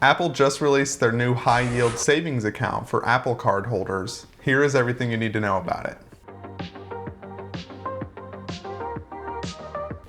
Apple just released their new high-yield savings account for Apple Card holders. Here is everything you need to know about it.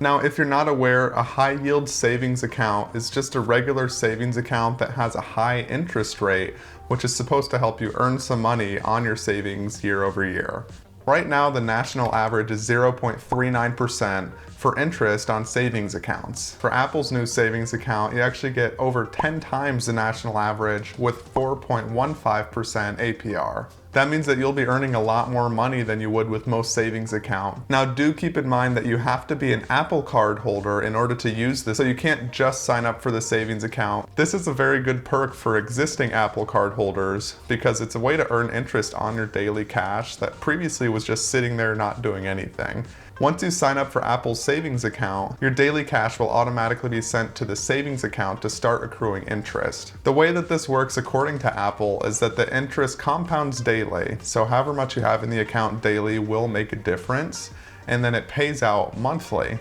Now, if you're not aware, a high-yield savings account is just a regular savings account that has a high interest rate, which is supposed to help you earn some money on your savings year over year. Right now, the national average is 0.39% for interest on savings accounts. For Apple's new savings account, you actually get over 10 times the national average with 4.15% APR. That means that you'll be earning a lot more money than you would with most savings accounts. Now, do keep in mind that you have to be an Apple Card holder in order to use this, so you can't just sign up for the savings account. This is a very good perk for existing Apple Card holders because it's a way to earn interest on your daily cash that previously was just sitting there not doing anything. Once you sign up for Apple's savings account, your daily cash will automatically be sent to the savings account to start accruing interest. The way that this works according to Apple is that the interest compounds daily, so however much you have in the account daily will make a difference, and then it pays out monthly.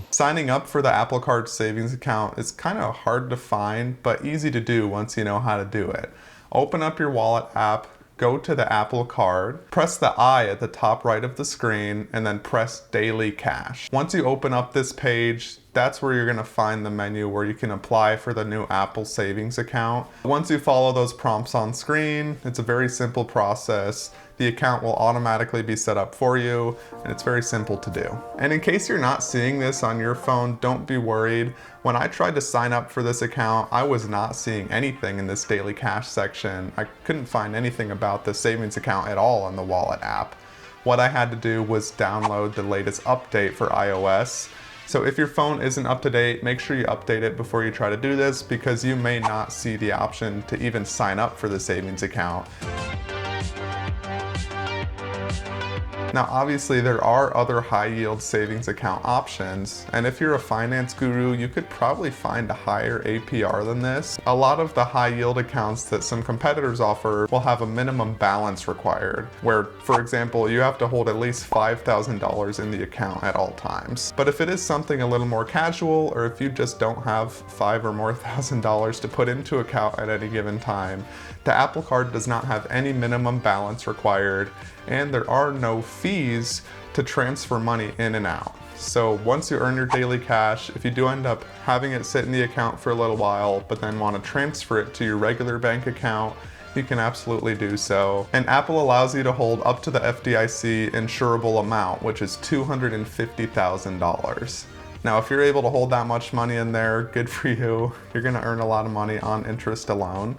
Signing up for the Apple Card savings account is kind of hard to find, but easy to do once you know how to do it. Open up your wallet app, go to the Apple Card, press the I at the top right of the screen, and then press Daily Cash. Once you open up this page, that's where you're gonna find the menu where you can apply for the new Apple savings account. Once you follow those prompts on screen, it's a very simple process. The account will automatically be set up for you, and it's very simple to do. And in case you're not seeing this on your phone, don't be worried. When I tried to sign up for this account, I was not seeing anything in this daily cash section. I couldn't find anything about the savings account at all in the wallet app. What I had to do was download the latest update for iOS. So if your phone isn't up to date, make sure you update it before you try to do this because you may not see the option to even sign up for the savings account. Now, obviously, there are other high-yield savings account options, and if you're a finance guru, you could probably find a higher APR than this. A lot of the high-yield accounts that some competitors offer will have a minimum balance required, where, for example, you have to hold at least $5,000 in the account at all times. But if it is something a little more casual, or if you just don't have $5,000 or more to put into account at any given time, the Apple Card does not have any minimum balance required, and there are no fees to transfer money in and out. So once you earn your daily cash, if you do end up having it sit in the account for a little while, but then want to transfer it to your regular bank account, you can absolutely do so. And Apple allows you to hold up to the FDIC insurable amount, which is $250,000. Now, if you're able to hold that much money in there, good for you. You're gonna earn a lot of money on interest alone.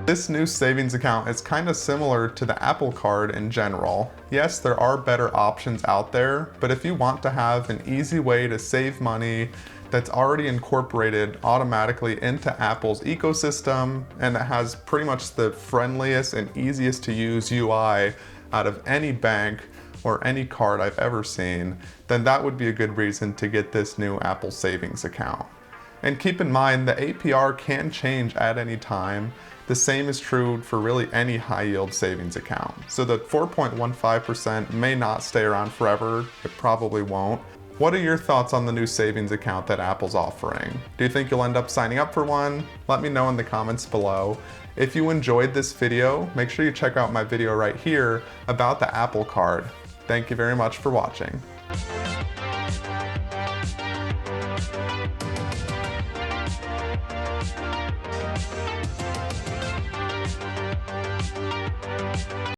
This new savings account is kind of similar to the Apple Card in general. Yes, there are better options out there, but if you want to have an easy way to save money that's already incorporated automatically into Apple's ecosystem and that has pretty much the friendliest and easiest to use UI out of any bank or any card I've ever seen, then that would be a good reason to get this new Apple savings account. And keep in mind, the APR can change at any time. The same is true for really any high-yield savings account. So the 4.15% may not stay around forever. It probably won't. What are your thoughts on the new savings account that Apple's offering? Do you think you'll end up signing up for one? Let me know in the comments below. If you enjoyed this video, make sure you check out my video right here about the Apple Card. Thank you very much for watching.